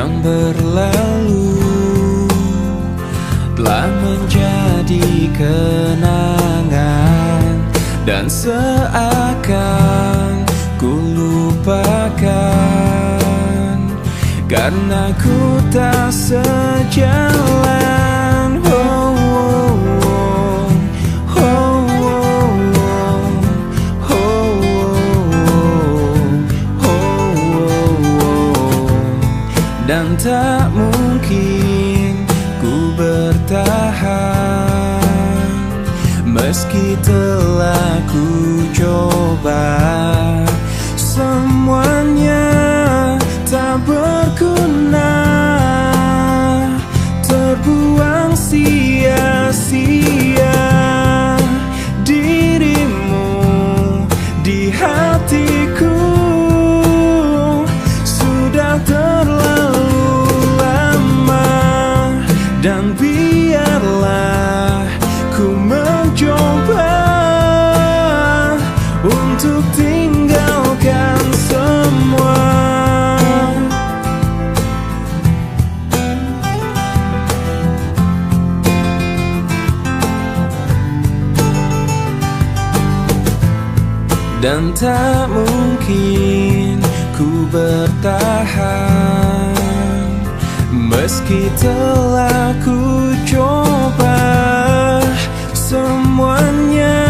yang berlalu telah menjadi kenangan, dan seakan ku lupakan karena ku tak sejalan. Oh, oh, oh, oh, oh, oh, oh. Dan tak mungkin ku bertahan meski telah ku coba. Semuanya tak berguna, terbuang sia-sia. Dirimu di hatiku sudah terlalu lama, dan biarlah ku mencoba untuk tinggalkan semua. Dan tak mungkin ku bertahan meski telah ku coba. Semuanya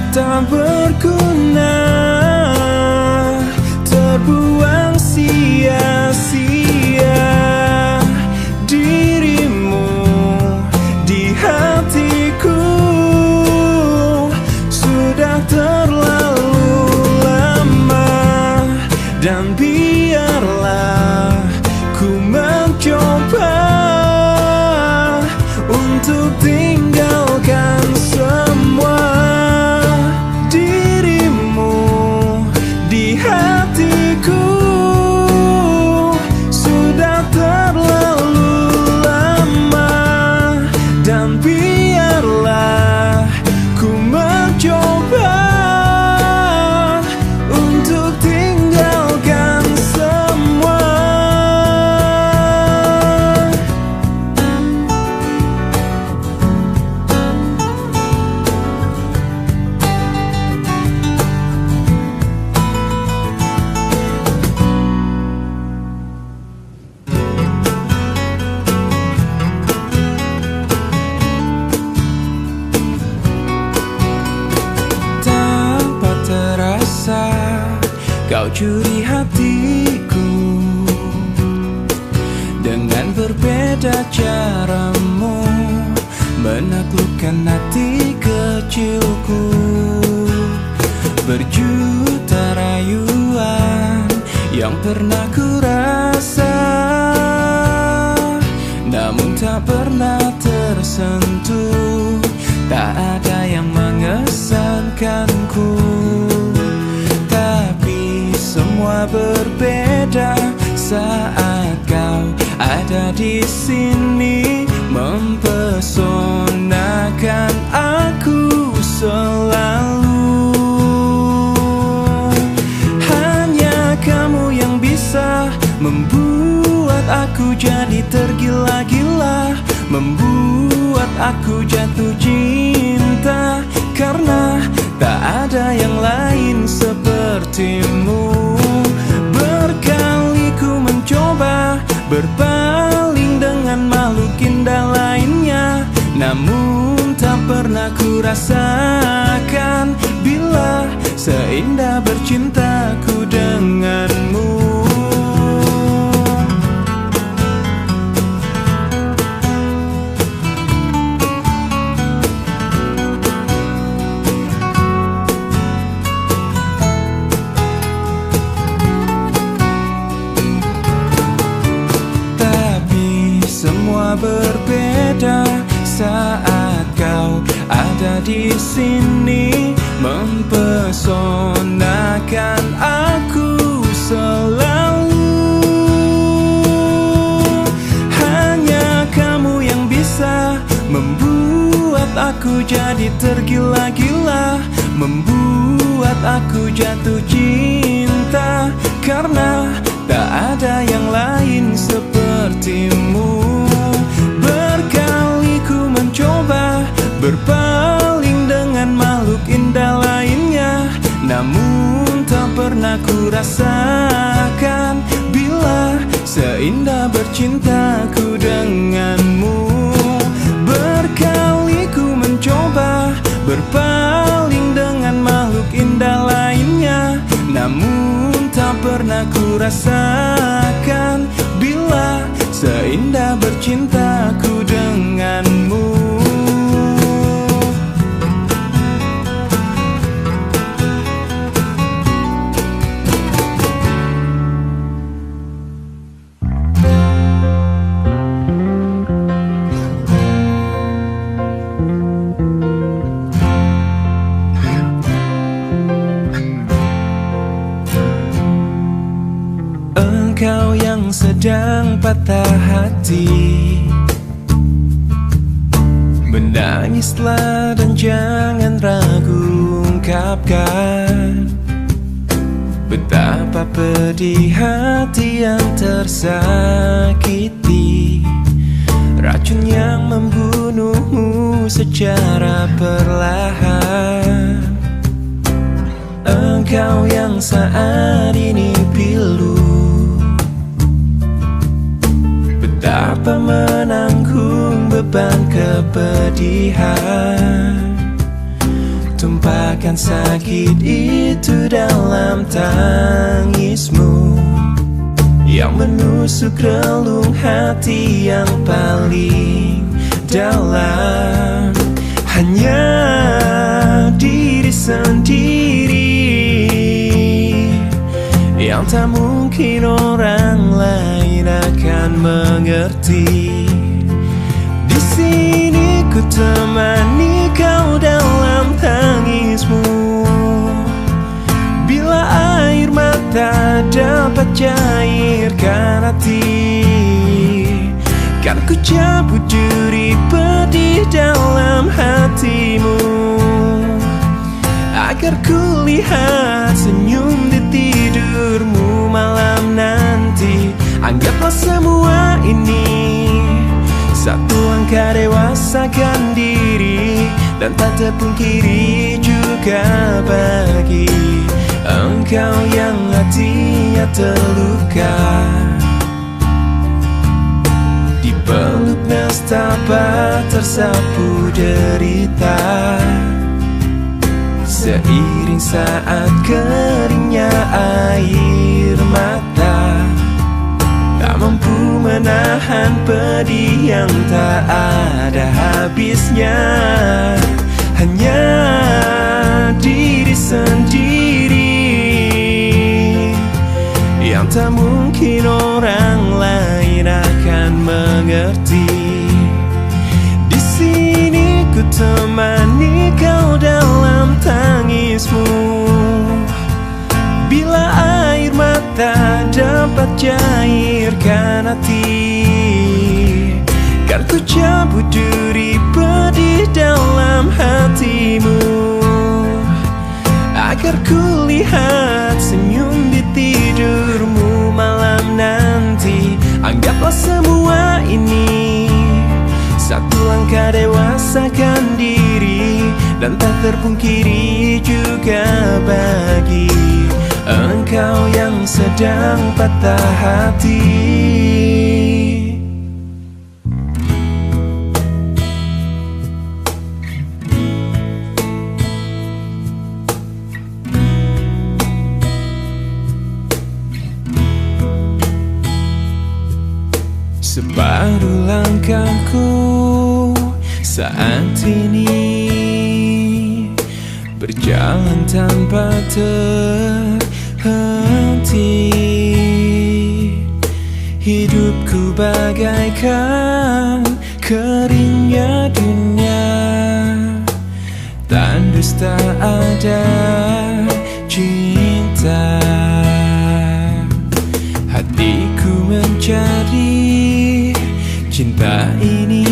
tak berguna, terbuang sia-sia. Dirimu di hatiku sudah terlalu lama, dan biarlah ku mencoba untuk tinggalkan semua. Dirimu di hatiku sudah terlalu lama, dan biarlah ku mencoba untuk tinggalkan semua. Tanpa terasa kau curi hatiku dengan berbeda caramu menaklukkan hati kecilku. Berjuta rayuan yang pernah ku rasa, namun tak pernah tersentuh. Tak ada yang mengesankanku, tapi semua berbeda saat kau ada di sini, mempesonakan aku selalu. Hanya kamu yang bisa membuat aku jadi tergila-gila, membuat aku jatuh cinta, karena tak ada yang lain sepertimu. Berkali ku mencoba berpaling dengan makhluk indah lainnya, namun tak pernah ku rasakan bila seindah bercintaku denganmu. Semua berbeda saat kau ada di sini, mempesonakan aku selalu. Hanya kamu yang bisa membuat aku jadi tergila-gila, membuat aku jatuh cinta, karena tak ada yang lain seperti rasakan bila seindah bercintaku denganmu. Berkali ku mencoba berpaling dengan makhluk indah lainnya, namun tak pernah ku rasakan bila seindah bercintaku denganmu. Engkau yang sedang patah hati, menangislah dan jangan ragu ungkapkan betapa pedih hati yang tersakiti, racun yang membunuhmu secara perlahan. Engkau yang saat ini pilu, betapa menanggung beban kepedihan, tumpahkan sakit itu dalam tangismu yang menusuk relung hati yang paling dalam. Hanya diri sendiri yang tak mungkin orang lain akan mengerti. Di sini ku temani kau dalam tangismu, bila air mata dapat cairkan hati, kan ku cabut duri pedih dalam hatimu, agar ku lihat senyum di tidurmu malam nanti. Anggaplah semua ini satu langkah dewasakan diri, dan tak terpungkiri juga bagi engkau yang hatinya terluka, dipeluk nestapa tersapu derita, seiring saat keringnya air mata, tak mampu menahan pedih yang tak ada habisnya. Hanya diri sendiri yang tak mungkin orang lain akan mengerti. Di sini ku temani kau dalam tangismu, bila air mata dapat cairkan hati, kan ku cabut duri pedih dalam hatimu, agar ku lihat senyum di tidurmu malam nanti. Anggaplah semua ini satu langkah dewasakan diri, dan tak terpungkiri juga bagi engkau yang sedang patah hati. Separuh langkahku saat ini berjalan tanpa terhenti. Hidupku bagaikan keringnya dunia, tandus tak ada cinta. Hatiku mencari cinta ini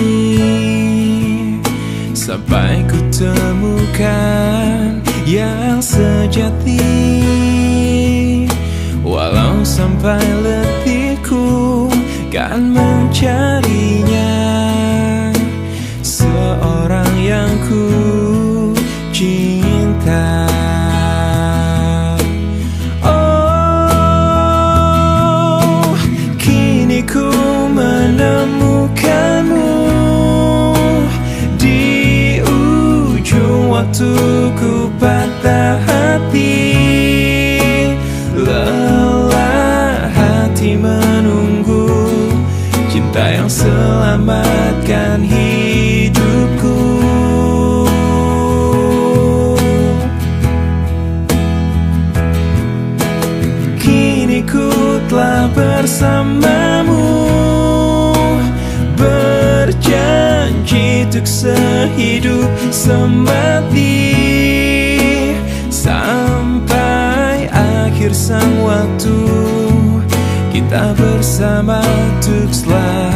sampai ku temukan yang sejati. Walau sampai letihku kan mencarinya, seorang yang ku cinta. Oh, yang selamatkan hidupku. Kini ku telah bersamamu, berjanji untuk sehidup semati, sampai akhir sang waktu kita bersama untuk selamanya.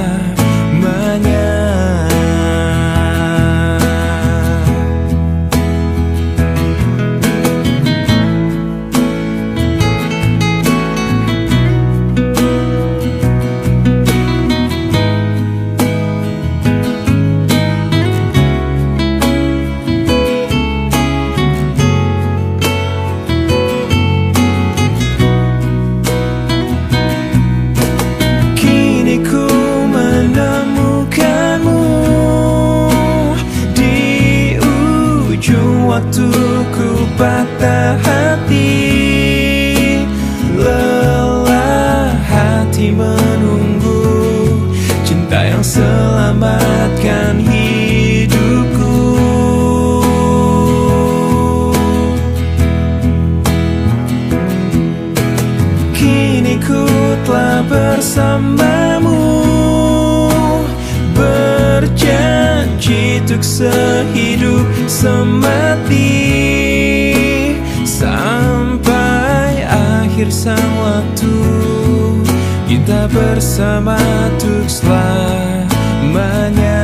Waktuku patah hati, lelah hati menunggu cinta yang selamatkan hidupku. Kini ku telah bersamamu, berjanji untuk sehidup semati, sampai akhir sang waktu kita bersama untuk selamanya.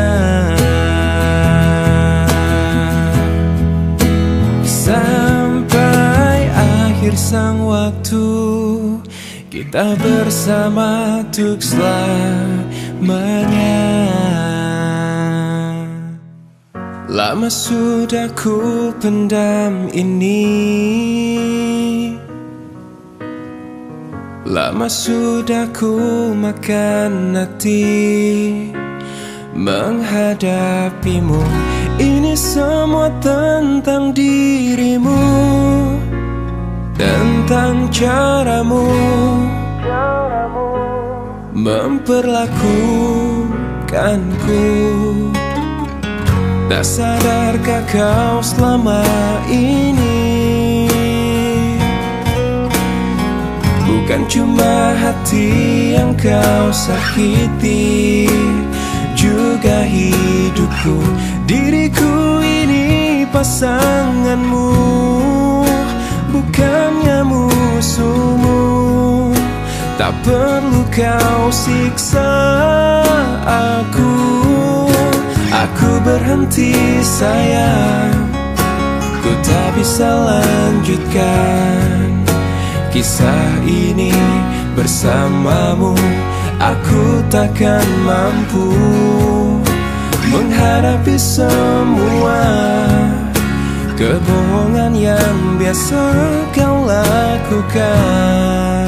Sampai akhir sang waktu kita bersama untuk selamanya. Lama sudah ku pendam ini, lama sudah ku makan hati menghadapimu. Ini semua tentang dirimu, tentang caramu memperlakukanku. Tak sadarkah kau selama ini bukan cuma hati yang kau sakiti, juga hidupku. Diriku ini pasanganmu, bukannya musuhmu. Tak perlu kau siksa aku. Aku berhenti sayang, ku tak bisa lanjutkan kisah ini bersamamu. Aku takkan mampu menghadapi semua kebohongan yang biasa kau lakukan.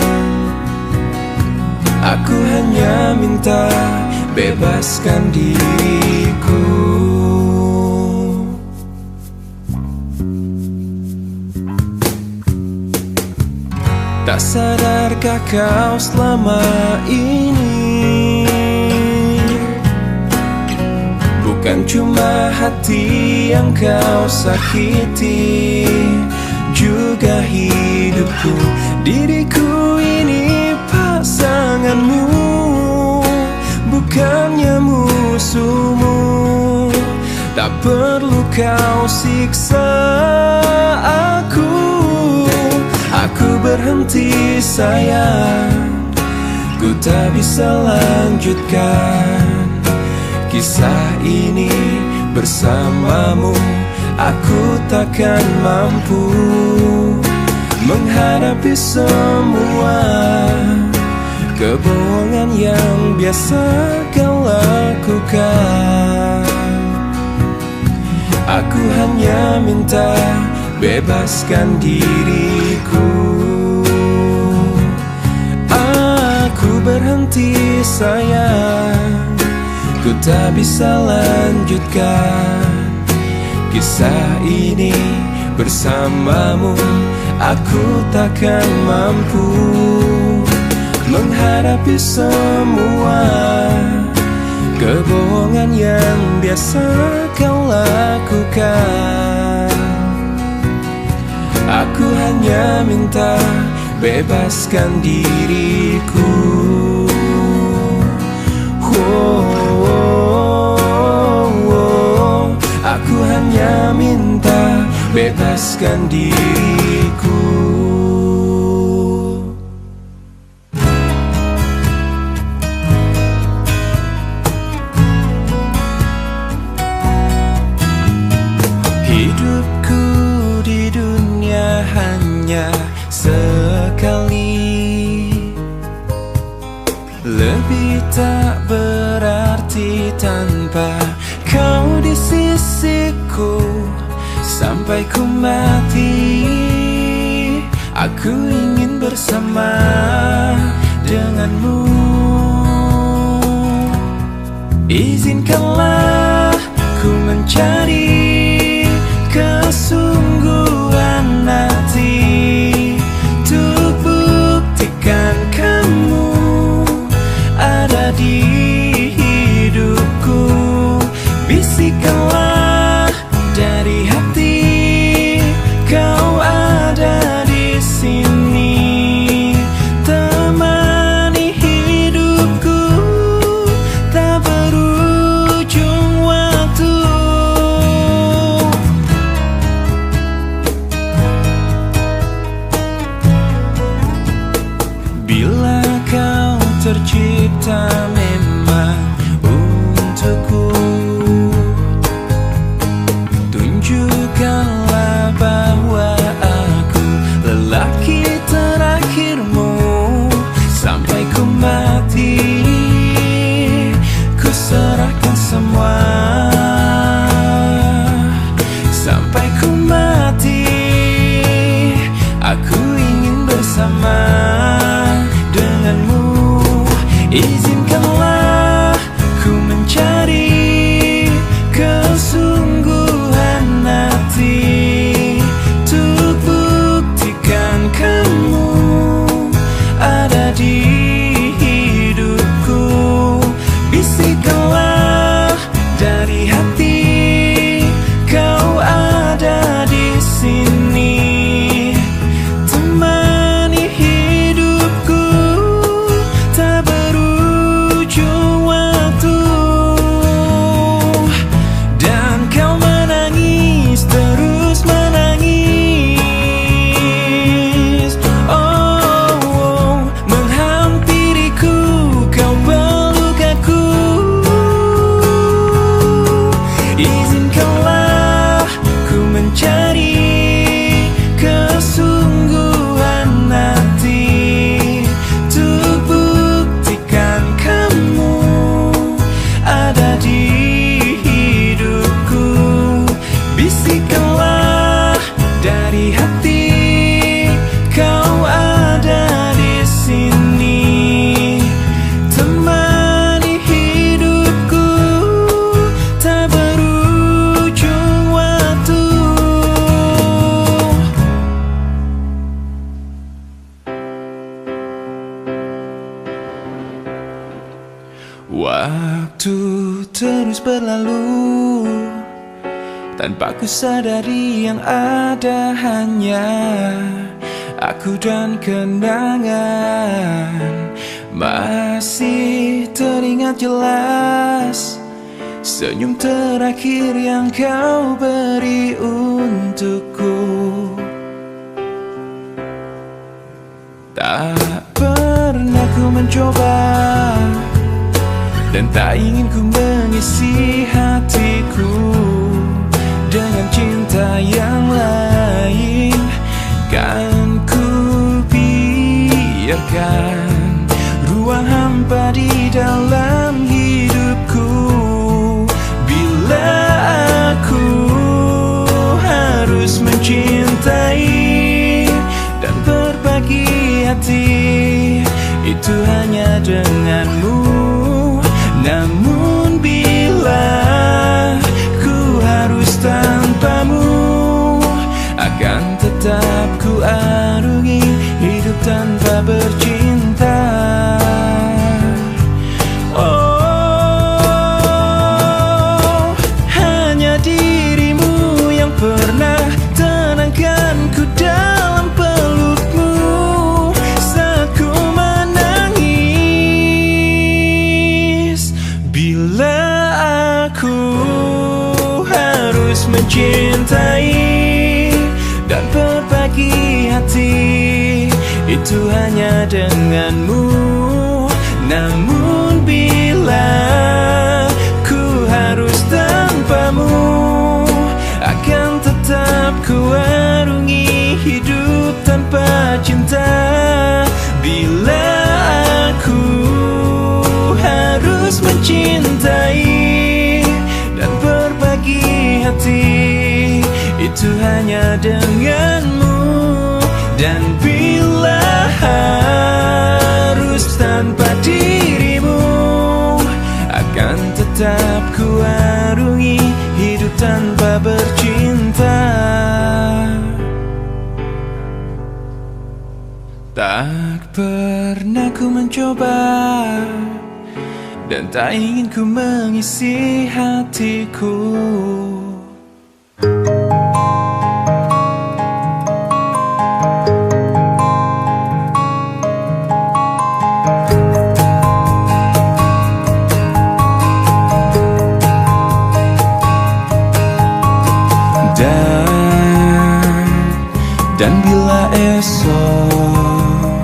Aku hanya minta bebaskan diriku. Tak sadarkah kau selama ini bukan cuma hati yang kau sakiti, juga hidupku. Diriku ini pasanganmu, bukannya musuhmu. Tak perlu kau siksa aku. Aku berhenti sayang, ku tak bisa lanjutkan kisah ini bersamamu. Aku takkan mampu menghadapi semua kebohongan yang biasa kau lakukan. Aku hanya minta bebaskan diriku. Aku berhenti sayang, ku tak bisa lanjutkan kisah ini bersamamu. Aku takkan mampu menghadapi semua kebohongan yang biasa kau lakukan. Aku hanya minta bebaskan diriku. Aku hanya minta bebaskan diriku. Hidupku di dunia hanya sekali, lebih tak berarti tanpa kau di sisiku. Sampai ku mati, aku ingin bersama denganmu. Izinkanlah ku mencari kesungguhan hati untuk buktikan kamu ada di hidupku. Bisikanlah dari hati, kau ada di sini, temani hidupku tak berujung waktu. Bila kau tercipta memang untukku, tunjukkanlah bahwa aku lelaki terakhirmu. Sampai ku mati, ku serahkan semua. Sampai ku mati, aku ingin bersama denganmu. Izinkanlah ku mencari kesungguhan hati untuk buktikan kamu ada di hidupku. Bisikanlah dari hati, kau ada di sini, temani hidupku tak berujung waktu. Dan kau menangis, terus menangis. Oh, menghampiriku, kau peluk aku. Izinkanlah ku mencari kesungguhan hati untuk buktikan kamu ada di hidupku. Bisikanlah dari hati, kau ada di sini, temani hidupku tak berujung waktu. Waktu terus berlalu tanpa ku sadari, yang ada hanya aku dan kenangan. Masih teringat jelas senyum terakhir yang kau beri untukku. Tak pernah ku mencoba dan tak ingin ku mengisi hatiku dengan cinta yang lain. Kan ku biarkan ruang hampa di dalam hidupku. Bila aku harus mencintai dan berbagi hati, itu hanya denganmu. Namun bila ku harus tanpamu, akan tetap ku arungi hidup tanpa bercinta. Oh, mencintai dan berbagi hati itu hanya denganmu. Namun bila ku harus tanpamu, akan tetap ku arungi hidup tanpa cinta. Bila aku harus mencintai dan berbagi hati itu hanya denganmu. Dan bila harus tanpa dirimu, akan tetap ku arungi hidup tanpa bercinta. Tak pernah ku mencoba dan tak ingin ku mengisi hatiku. Dan bila esok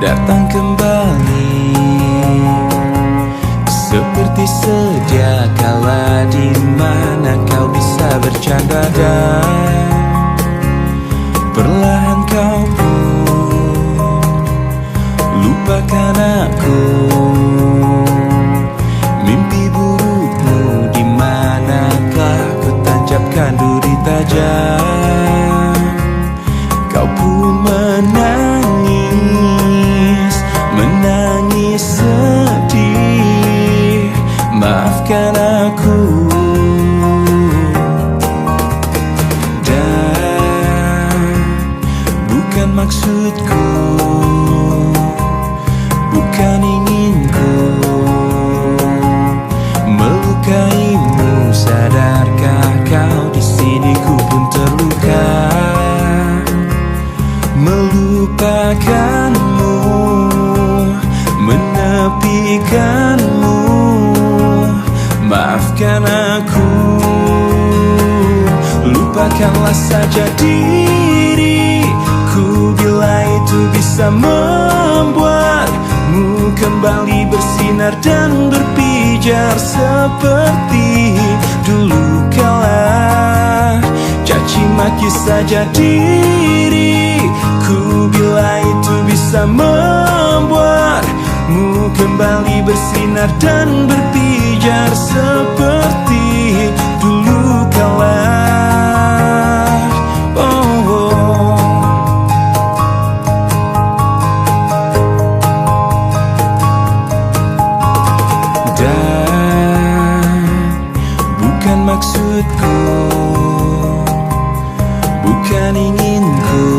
datang kembali seperti sedia kala, di mana kau bisa bercanda dan perlahan kau pun lupakan aku. Mimpi burukmu di manakah ku tancapkan duri tajam. Kau pun menangis, menangis sedih. Maafkan aku. Dan bukan maksudku, bukan inginku melukaimu. Sadarkah kau di sini ku pun terluka, melupakanmu, menepikanmu. Maafkan aku, lupakanlah saja diriku bila itu bisa membuatmu kembali bersinar dan berpijar seperti dulu kala. Caci maki saja diriku bila itu bisa membuatmu kembali bersinar dan berpijar seperti dulu kala. Dan bukan maksudku, bukan inginku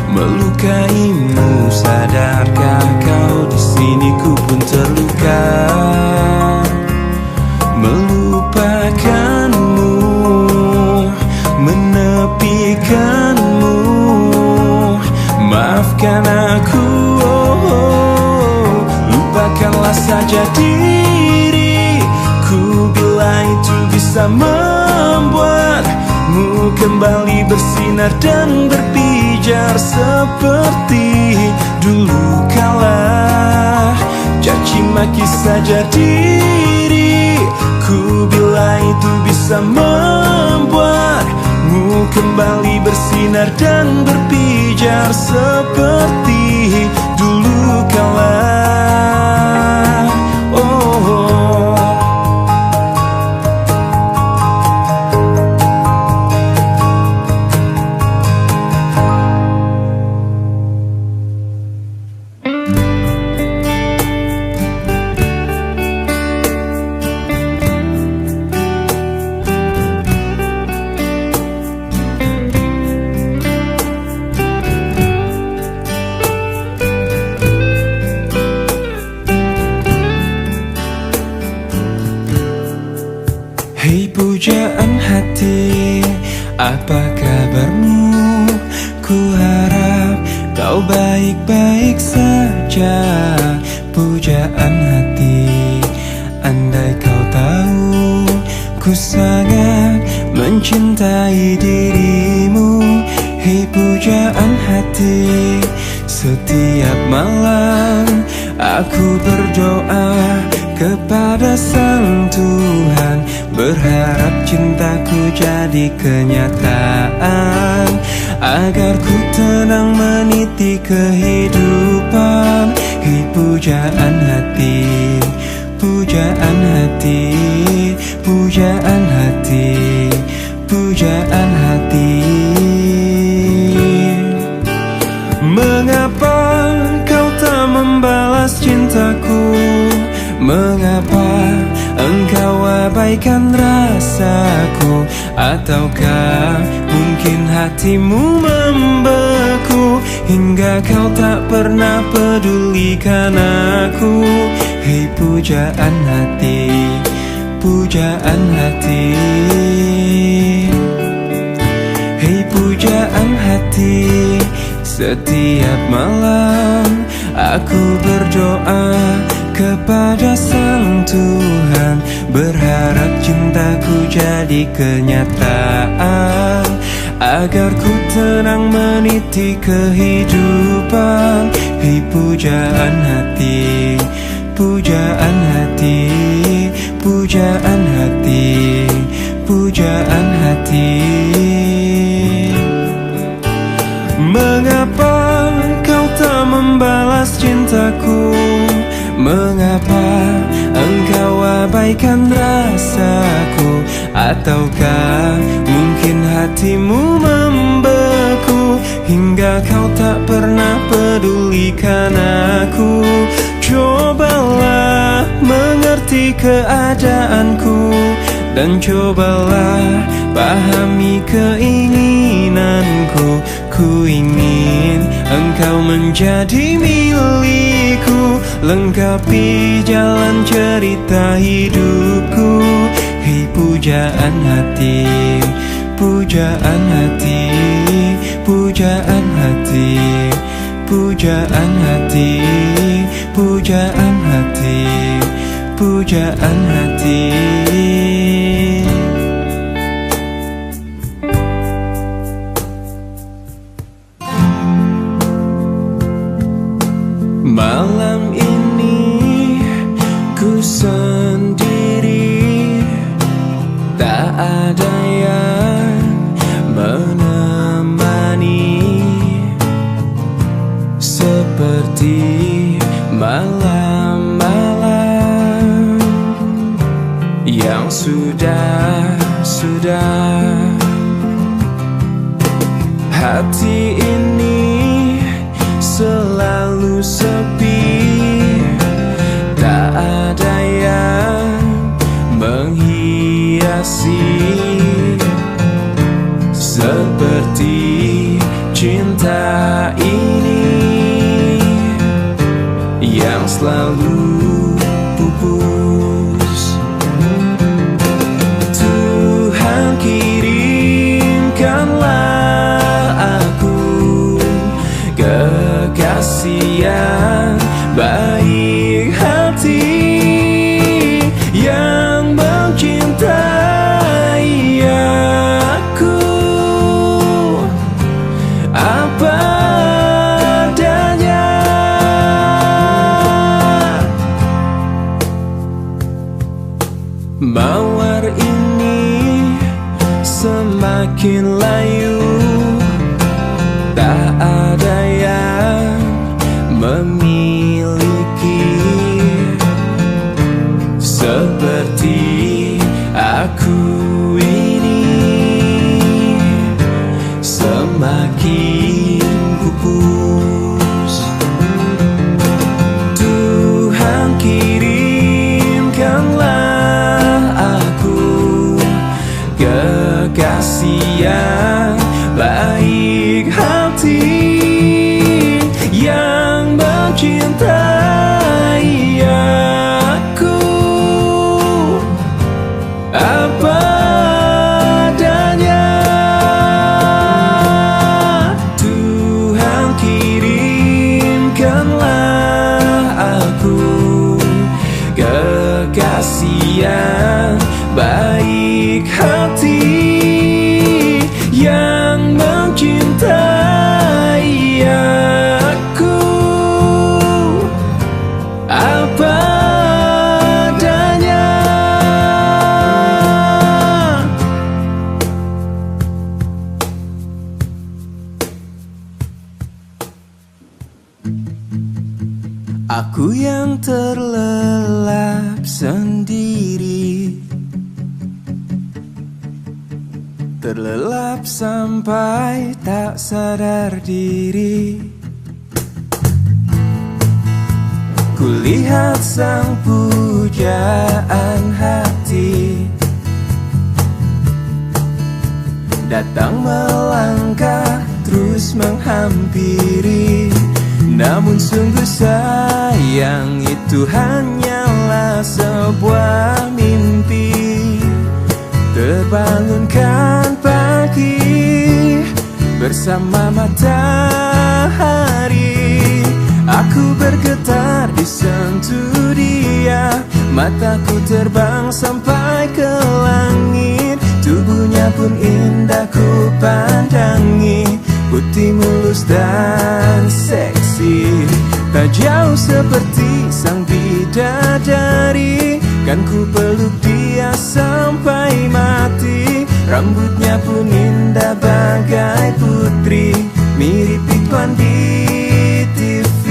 melukaimu. Sadarkah kau di sini ku pun terluka, melupakanmu, menepikanmu. Maafkan aku, lupakanlah saja diriku bila itu bisa membuatmu kembali bersinar dan berpijar seperti dulu kala. Caci maki saja diriku bila itu bisa membuatmu kembali bersinar dan berpijar seperti dulu kala. Hei pujaan hati, apa kabarmu? Ku harap kau baik-baik saja. Pujaan hati, andai kau tahu ku mencintai dirimu. Hei pujaan hati, setiap malam aku berdoa kepada Sang Tuhan, berharap cintaku jadi kenyataan, agar ku tenang meniti kehidupan. Hei pujaan hati, pujaan hati, pujaan hati, pujaan hati. Mengapa kau tak membalas cintaku? Mengapa engkau abaikan rasaku? Ataukah mungkin hatimu membeku hingga kau tak pernah pedulikan aku? Hei pujaan hati, pujaan hati, hei pujaan hati. Setiap malam aku berdoa kepada Sang Tuhan, berharap cintaku jadi kenyataan, agar ku tenang meniti kehidupan. Hei pujaan hati, pujaan hati, pujaan hati, pujaan hati. Mengapa kau tak membalas cintaku? Mengapa engkau abaikan rasaku? Ataukah mungkin hatimu membeku hingga kau tak pernah pedulikan aku? Cobalah mengerti keadaanku, dan cobalah pahami keinginanku. Ku ingin engkau menjadi milikku, lengkapi jalan cerita hidupku. Hei pujaan hati, pujaan hati, pujaan hati, pujaan hati, pujaan hati, pujaan hati. Malam ini ku sendiri, tak ada yang menemani, seperti malam-malam yang sudah hati ini selalu sepi, tak ada yang menghiasi, seperti cinta ini yang selalu pupus. Tuhan kirimkanlah aku kekasih yang baik hati, yang mencintai aku apa adanya. Mawar ini semakin layu, tak ada yang memiliki, seperti aku ini semakin pupus. Tuhan kirimkanlah aku kekasih yang baik hati, yang mencintai aku apa adanya. Tuhan kirimkanlah aku kekasih yang baik hati, Aku yang terlelap sendiri, terlelap sampai tak sadar diri. Kulihat sang pujaan hati datang melangkah terus menghampiri. Namun sungguh sayang, itu hanyalah sebuah mimpi. Terbangunkan pagi bersama matahari. Aku bergetar disentuh dia, mataku terbang sampai ke langit. Tubuhnya pun indah ku pandangi, putih mulus dan seksi. Tak jauh seperti sang bidadari, kan ku peluk dia sampai mati. Rambutnya pun indah bagai putri, mirip iklan di TV.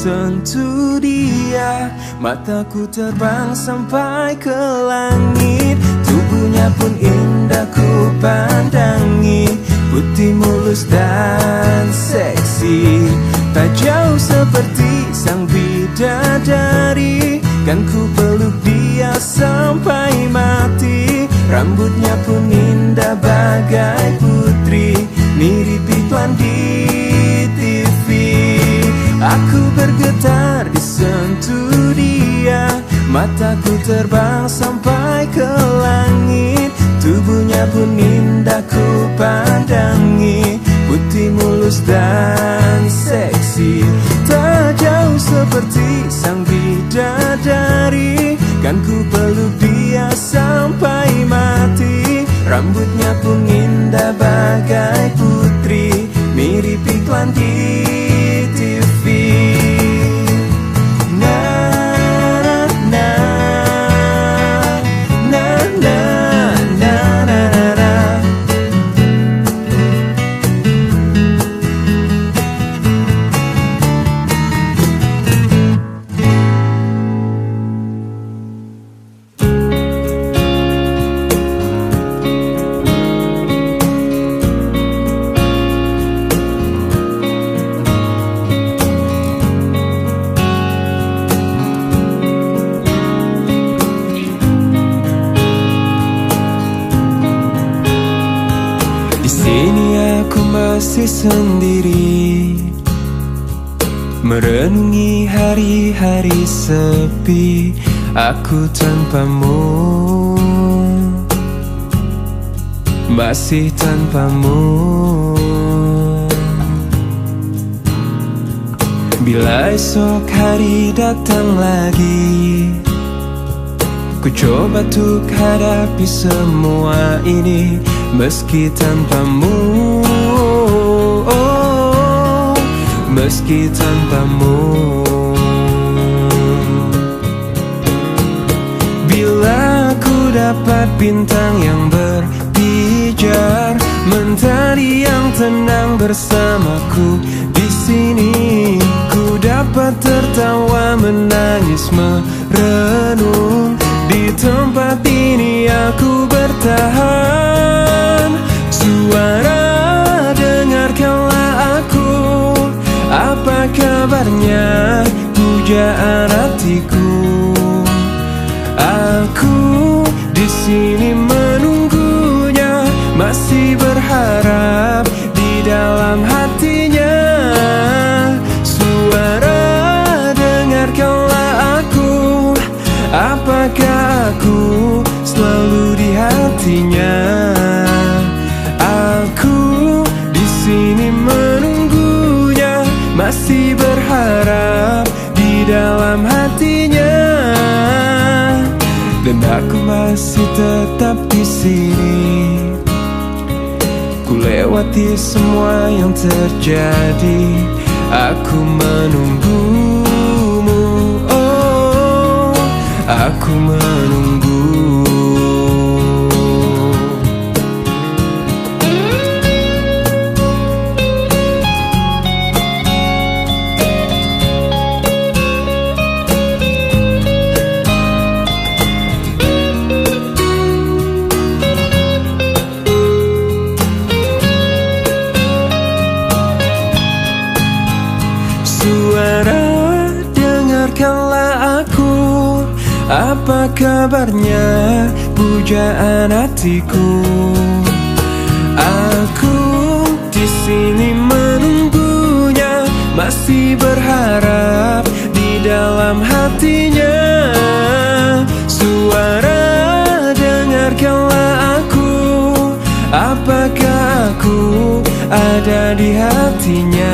Sentuh dia, mataku terbang sampai ke langit. Tubuhnya pun indah ku pandangi, putih mulus dan seksi. Tak jauh seperti sang bidadari, kan ku peluk dia sampai mati. Rambutnya pun indah bagai putri, mirip iklan di TV. Aku bergetar disentuh dia, mataku terbang sampai ke langit. Tubuhnya pun indah ku pandangi, putih mulus dan seksi. Tak jauh seperti sang bidadari, kan ku peluk dia sampai mati. Rambutnya pun indah bagai putri, mirip iklan di TV. Masih sendiri, merenungi hari-hari sepi. Aku tanpamu, masih tanpamu. Bila esok hari datang lagi, ku coba untuk hadapi semua ini meski tanpamu. Meski tanpamu. Bila ku dapat bintang yang berpijar, mentari yang tenang bersamaku di sini, ku dapat tertawa, menangis, merenung. Di tempat ini aku bertahan. Suara, dengarkanlah aku. Apa kabarnya, pujaan hatiku? Aku di sini menunggunya, masih berharap di dalam hatinya. Suara, dengarkanlah aku. Apakah aku selalu di hatinya? Aku di sini menunggunya, masih berharap di dalam hatinya. Dan aku masih tetap di sini. Ku lewati semua yang terjadi, Aku menunggumu, oh, aku menunggu. Suara, dengarkanlah aku. Apa kabarnya pujaan hatiku? Aku di sini menunggunya, masih berharap di dalam hatinya. Suara, dengarkanlah aku. Apakah aku ada di hatinya?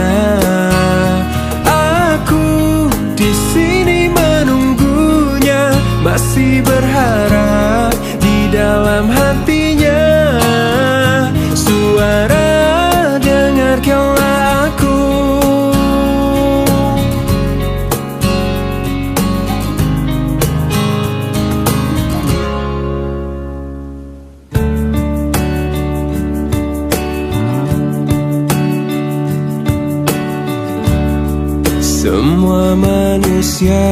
Di sini menunggunya, masih berharap di dalam hatinya. Suara, dengarkanlah aku. Semua manusia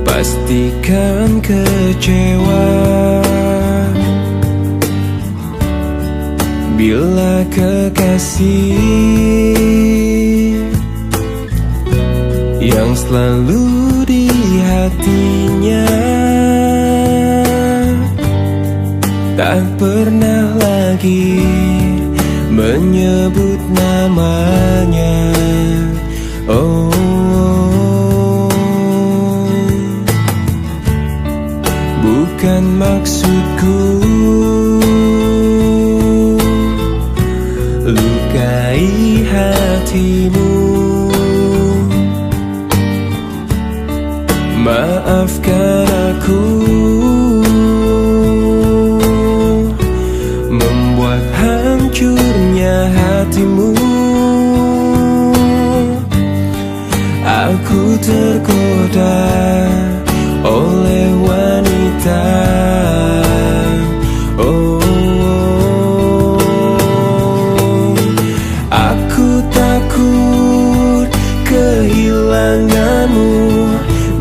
pastikan kecewa bila kekasih yang selalu di hatinya tak pernah lagi menyebut namanya. Oh, bukan maksudku lukai hatimu. Maafkan aku membuat hancurnya hatimu. Aku tergoda oleh wanita. Oh, aku takut kehilanganmu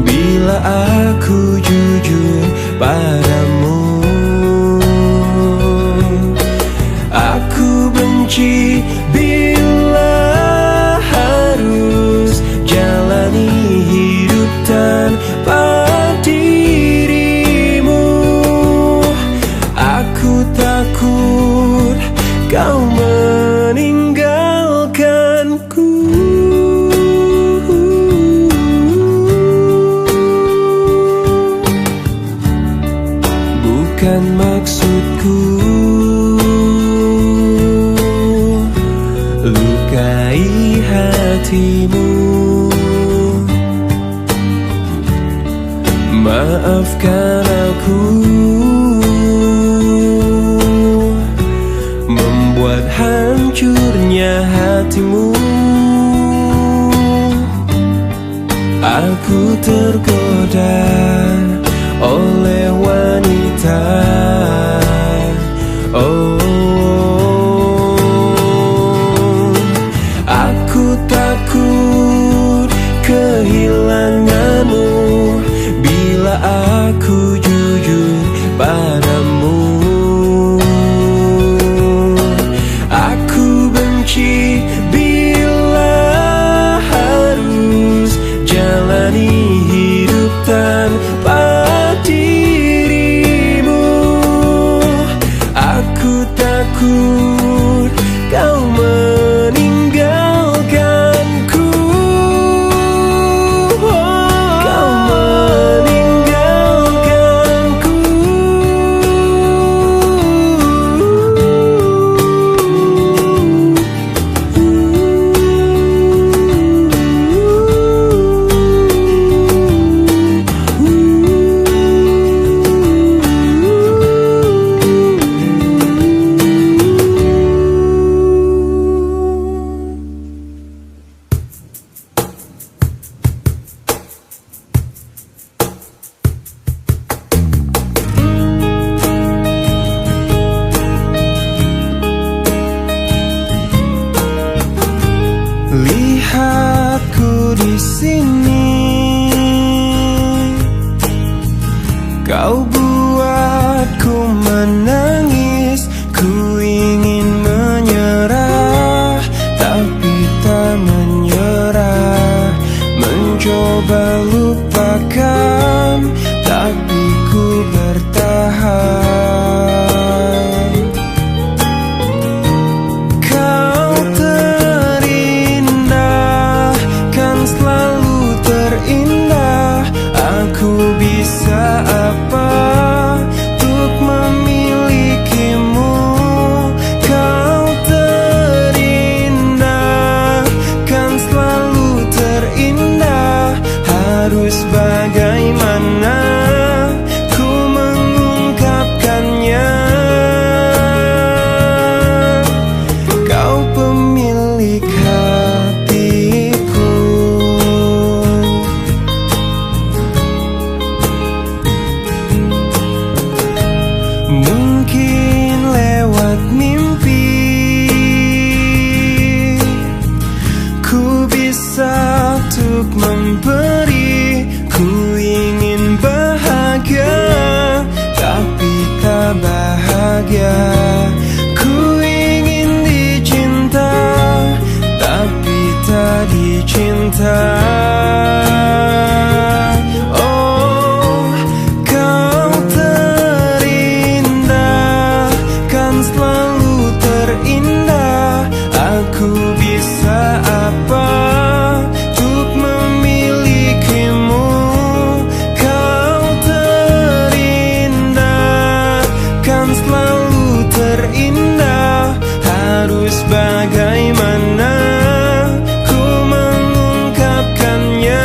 bila aku jujur padamu. Aku benci bila harus jalani hidup tanpa dirimu. Aku takut kau meninggalkanku. Bukan maksudku lukai hatimu. Maafkan aku membuat hancurnya hatimu. Aku tergoda oleh wanita. Oh, aku takut kehilanganmu bila aku jujur padamu. Aku benci bila harus jalani hidup tanpa di sini. Kau buatku menangis, ku ingin menyerah, tapi tak menyerah. Mencoba lupakan, tapi ku bertahan. Kau terindah, kan selalu terindah. Aku bisa apa untuk memilikimu? Kau terindah, kan selalu terindah. Harus bagaimana ku mengungkapkannya? Kau pemilik hatiku. Mungkin lewat mimpi ku bisa untuk memberi. Ku ingin bahagia, tapi tak bahagia. Ku ingin dicinta, tapi tak dicinta. Oh, kau terindah, kan selalu terindah. Aku bisa apa untuk memilikimu? Kau terindah, kan selalu terindah. Harus bagaimana ku mengungkapkannya?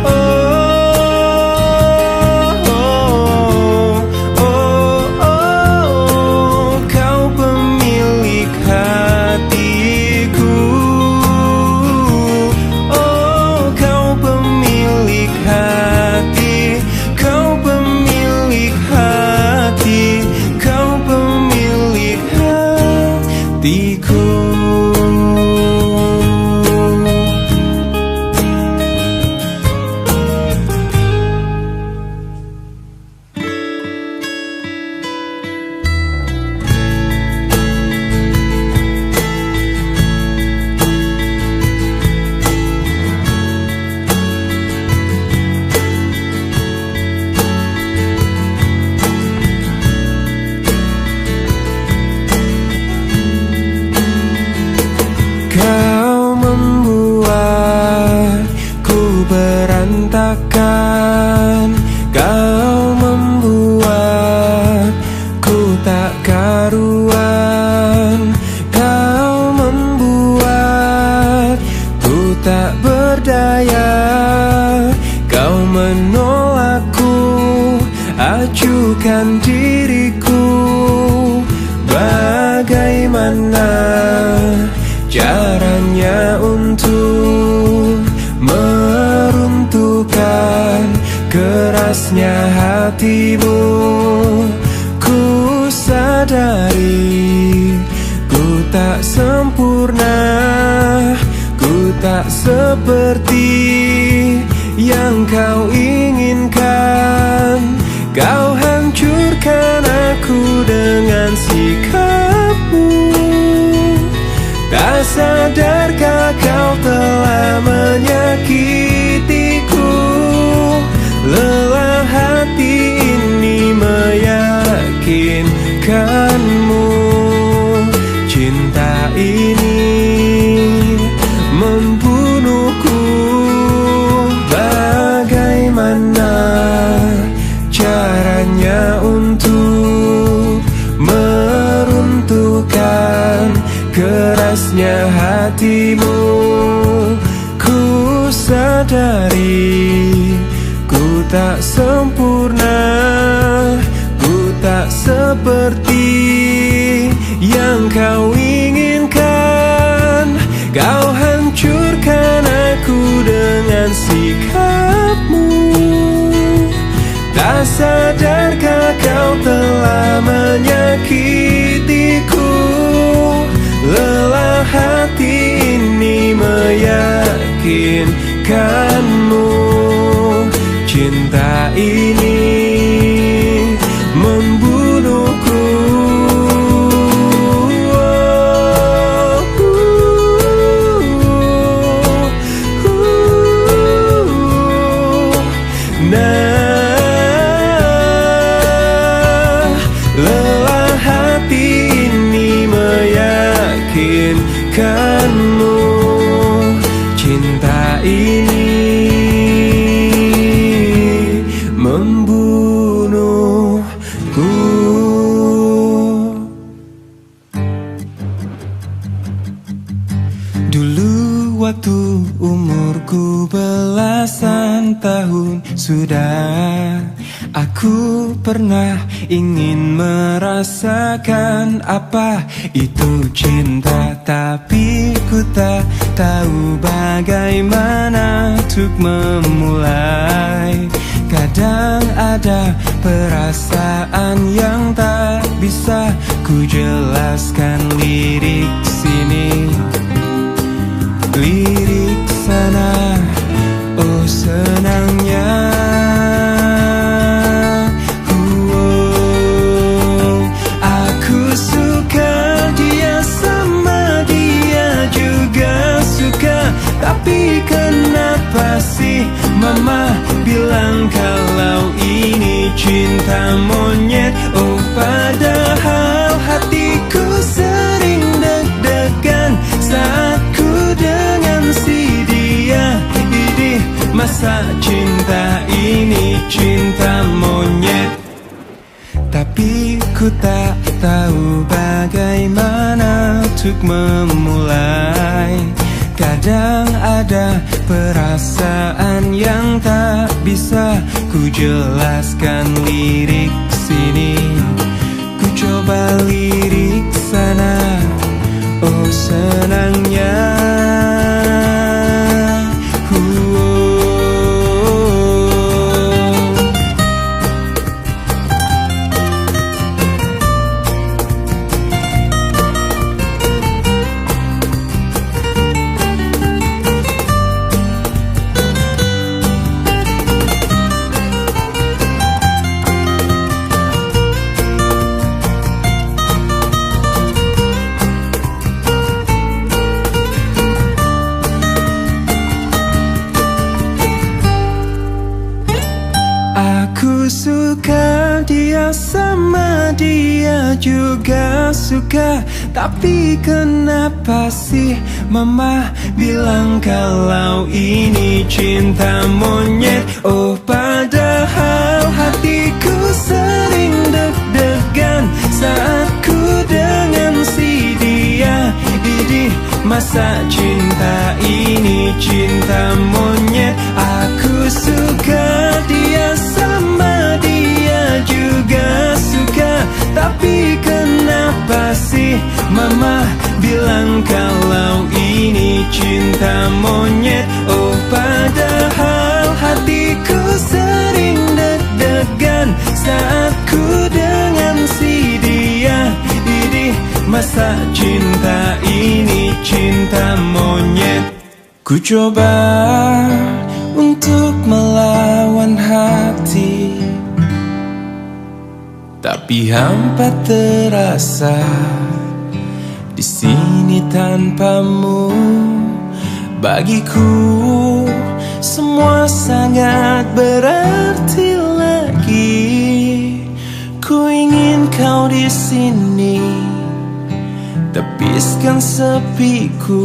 Oh, oh, oh, oh, kau pemilik hatiku. Oh, kau pemilik hati, kau pemilik hati, kau pemilik hatiku. Kau membuatku berantakan. Kau membuatku tak karuan. Kau membuatku tak berdaya. Kau menolakku, acuhkan diriku. Bagaimana caranya untuk meruntuhkan kerasnya hatimu? Ku sadari ku tak sempurna, ku tak seperti yang kau inginkan. Kau hancurkan aku dengan sikapmu. Tak sadarkah kau telah menyakitiku? Lelah hati ini meyakinkanmu. Cinta ini membunuhku. Bagaimana caranya untuk meruntuhkan kerasnya hatimu? Ku sadari ku tak sempurna, ku tak seperti yang kau inginkan. Kau hancurkan aku dengan sikapmu. Tak sadarkah kau telah menyakitiku? Lelah hati sudah. Aku pernah ingin merasakan apa itu cinta, tapi ku tak tahu bagaimana untuk memulai. Kadang ada perasaan yang tak bisa ku jelaskan. Lirik sini, lirik sana, oh senangnya. Aku suka dia, sama dia juga suka. Tapi kenapa sih mama bilang kalau ini cinta monyet? Oh padahal hatiku sering deg-degan saat ku dengan si dia. Idih, masa cinta ini cinta monyet? Tapi ku tak tahu bagaimana untuk memulai. Kadang ada perasaan yang tak bisa ku jelaskan. Lirik sini, ku coba lirik sana, oh senangnya. Aku suka dia, sama dia juga suka. Tapi kenapa sih mama bilang kalau ini cinta monyet? Oh padahal hatiku sering deg-degan saat ku dengan si dia. Idih, masa cinta ini cinta monyet? Aku suka dia, sama dia juga suka. Tapi kenapa sih mama bilang kalau ini cinta monyet? Oh padahal hatiku sering deg-degan saat ku dengan si dia. Idih, masa cinta ini cinta monyet? Ku coba untuk melawan hati, tapi hampa terasa di sini tanpamu. Bagiku semua sangat berarti lagi. Ku ingin kau di sini, tepiskan sepiku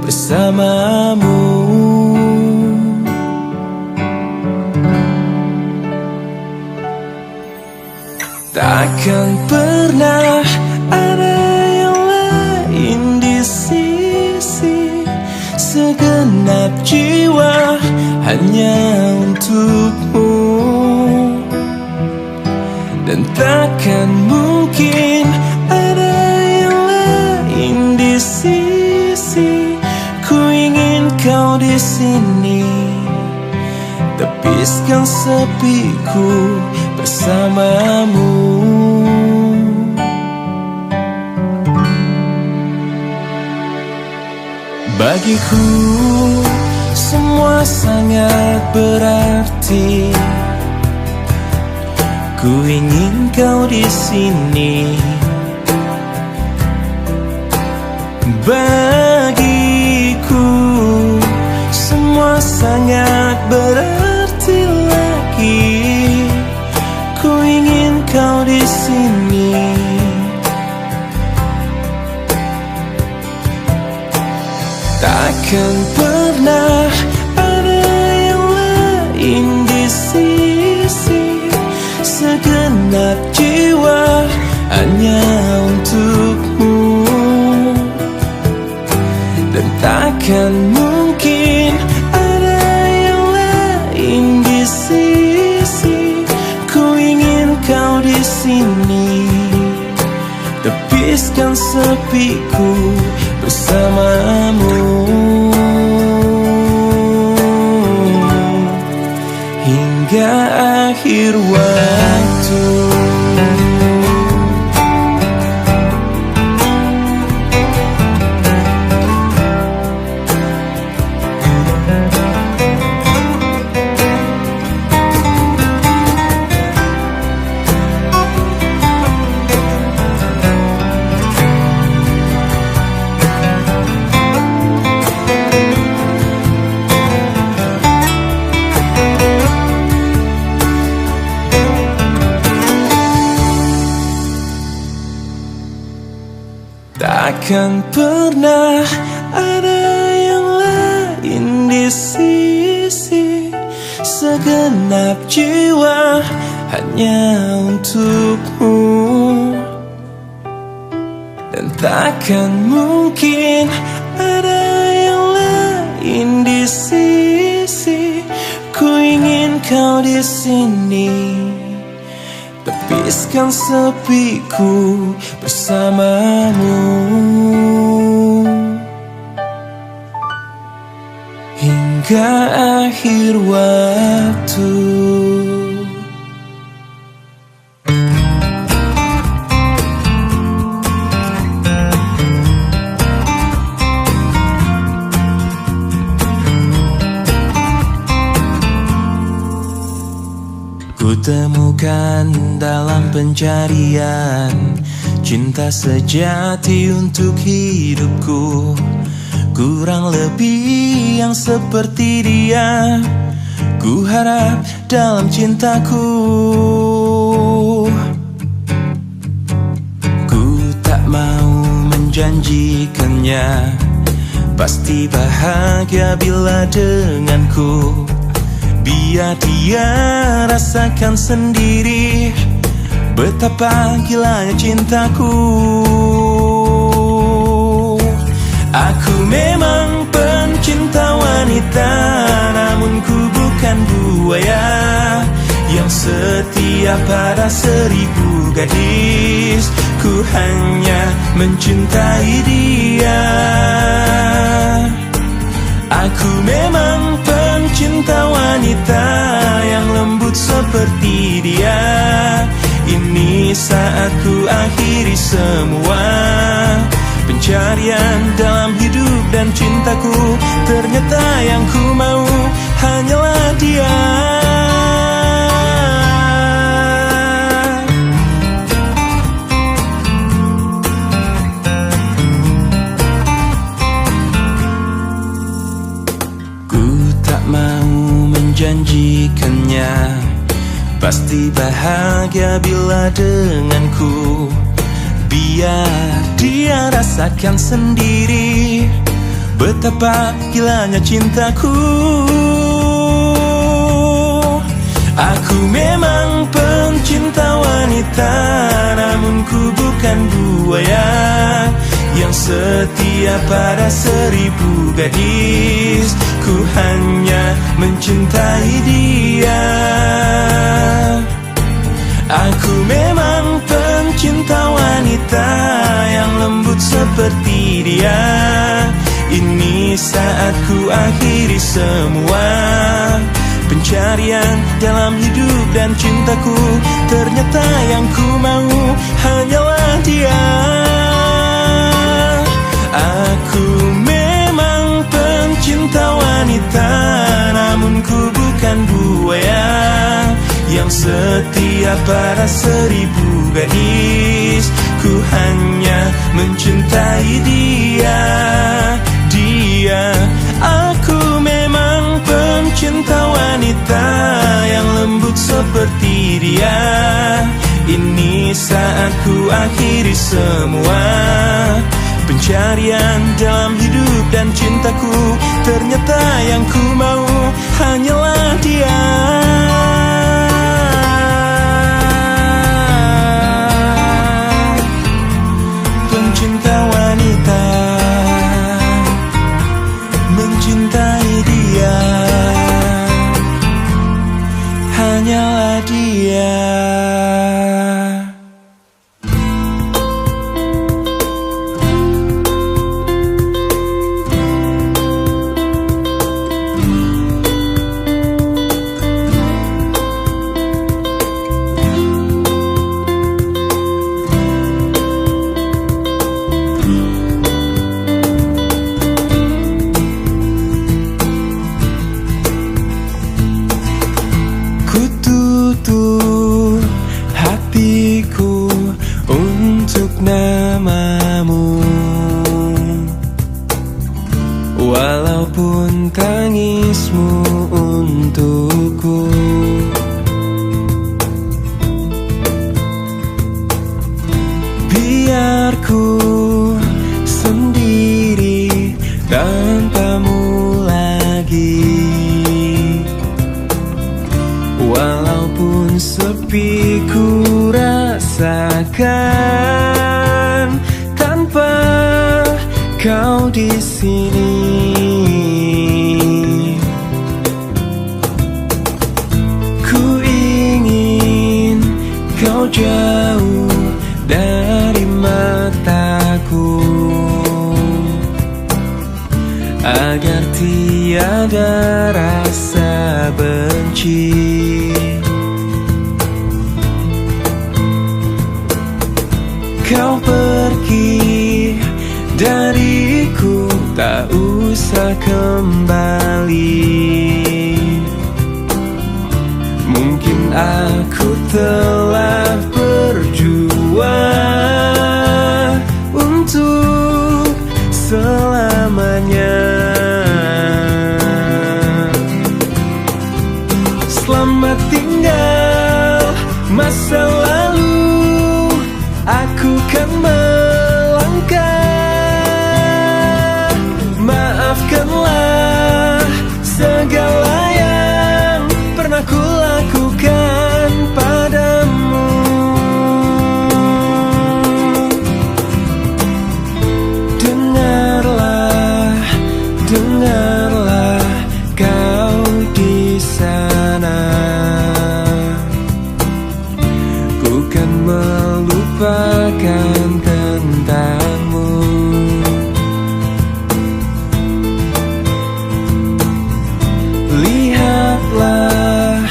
bersamamu. Takkan pernah ada yang lain di sisi. Segenap jiwa hanya untukmu. Dan takkan mungkin ada yang lain di sisi. Ku ingin kau di sini, tepiskan sepiku bersamamu. Bagiku semua sangat berarti. Ku ingin kau di sini. Bagiku semua sangat berarti lagi. Ku ingin kau di sini. Takkan pernah ada yang lain di sisi. Segenap jiwa hanya untukmu. Dan takkan mungkin ada yang lain di sini. tepiskan sepiku bersamamu hingga akhir waktu. Takkan pernah ada yang lain di sisi, segenap jiwa hanya untukmu. Dan takkan mungkin ada yang lain di sisi, ku ingin kau di sini. Tepiskan sepiku bersamamu hingga akhir waktu. Kutemukan dalam pencarian cinta sejati untuk hidupku. Kurang lebih yang seperti dia ku harap dalam cintaku. Ku tak mau menjanjikannya pasti bahagia bila denganku. Biar dia rasakan sendiri betapa gilanya cintaku. Aku memang pencinta wanita, namun ku bukan buaya yang setia pada 1000 gadis. Ku hanya mencintai dia. Aku memang pencinta wanita yang lembut seperti dia. Ini saat ku akhiri semua pencarian dalam hidup dan cintaku. Ternyata yang ku mau hanyalah dia. Janjikannya pasti bahagia bila denganku. Biar dia rasakan sendiri betapa gilanya cintaku. Aku memang pencinta wanita, namun ku bukan buaya yang setia pada 1000 gadis. Ku hanya mencintai dia. Aku memang pencinta wanita yang lembut seperti dia. Ini saat ku akhiri semua pencarian dalam hidup dan cintaku. Ternyata yang ku mau hanyalah dia. Aku memang pencinta wanita, namun ku bukan buaya yang setia pada 1000 gadis. Ku hanya mencintai dia. Aku memang pencinta wanita yang lembut seperti dia. Ini saat ku akhiri semua pencarian dalam hidup dan cintaku. Ternyata yang ku mau hanyalah dia. Pencinta wanita mencintai dia, hanyalah dia. biarku sendiri tanpamu lagi. Walaupun sepi ku rasakan tanpa kau di sini. Ku ingin kau jauh dari mataku, agar tiada rasa benci. Kau pergi dariku, tak usah kembali. Mungkin aku telah berjuang untuk selamanya. Selamat tinggal masa lalu, aku kan melangkah. Maafkanlah segala yang pernah ku lakukan padamu. Dengarlah, dengarlah kau di sana. Ku kan melupakan tentangmu. Lihatlah,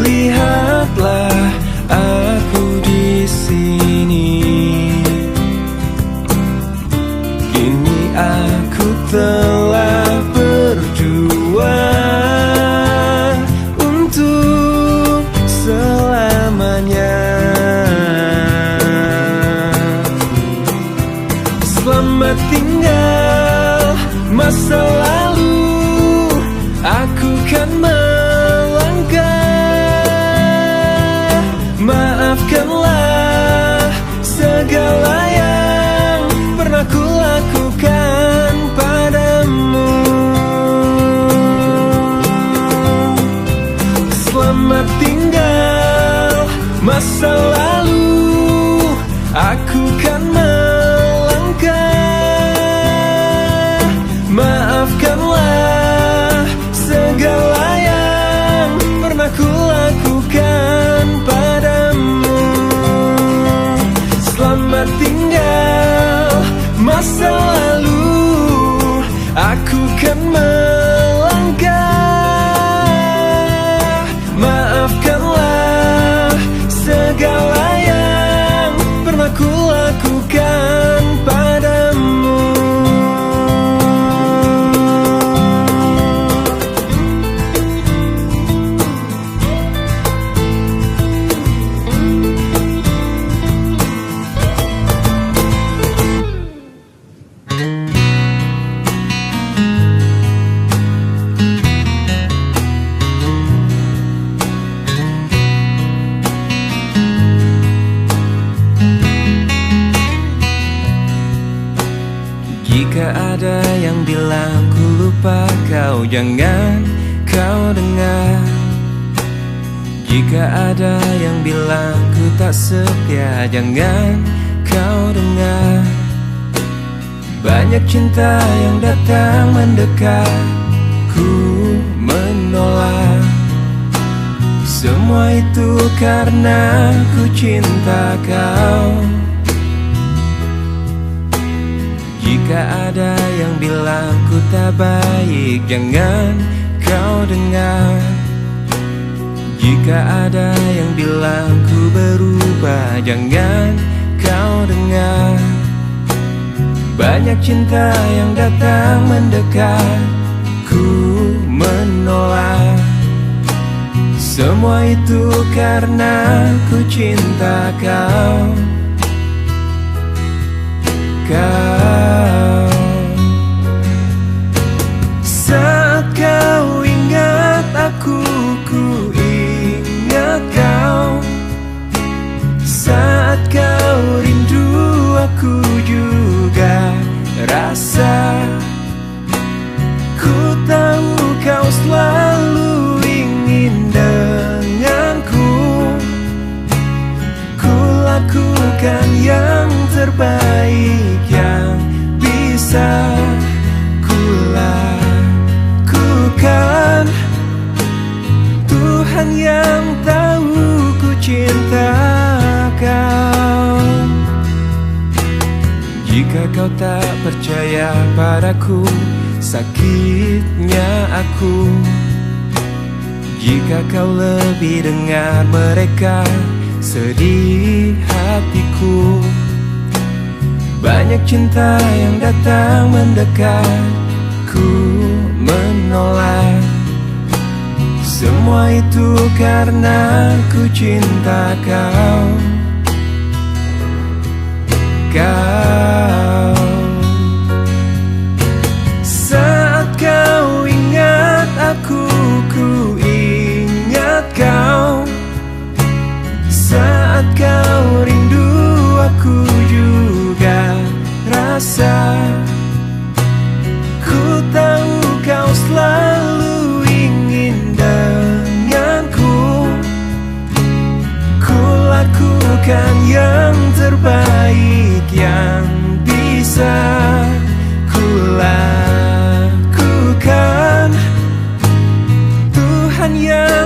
lihatlah aku di sini. Kini aku telah berjuang untuk selamanya. Selamat tinggal masa lalu, aku kan melangkah. Maafkanlah segala yang pernah ku lakukan padamu. Selamat tinggal masa lalu, aku kan melangkah. Maafkanlah segala yang pernah ku lakukan padamu. Selamat tinggal masa lalu, aku kan melangkah. Maafkanlah segala yang pernah ku lakukan padamu. Jika ada yang bilang ku lupa kau, jangan kau dengar. Jika ada yang bilang ku tak setia, jangan kau dengar. Banyak cinta yang datang mendekat, ku menolak. Semua itu karena ku cinta kau. Jika ada yang bilang ku tak baik, jangan kau dengar. Jika ada yang bilang ku berubah, jangan kau dengar. Banyak cinta yang datang mendekat, ku menolak. Semua itu karena ku cinta kau. Saat kau ingat aku, ku ingat kau. Saat kau rindu aku, Jika kau tak percaya padaku, sakitnya aku. Jika kau lebih dengar mereka, sedih hatiku. Banyak cinta yang datang mendekat, ku menolak. Semua itu karena ku cinta kau. Saat kau ingat aku, ku ingat kau. Saat kau rindu, aku juga rasa. Ku tahu kau selalu ingin denganku. Ku lakukan yang terbaik yang bisa ku lakukan. Tuhan yang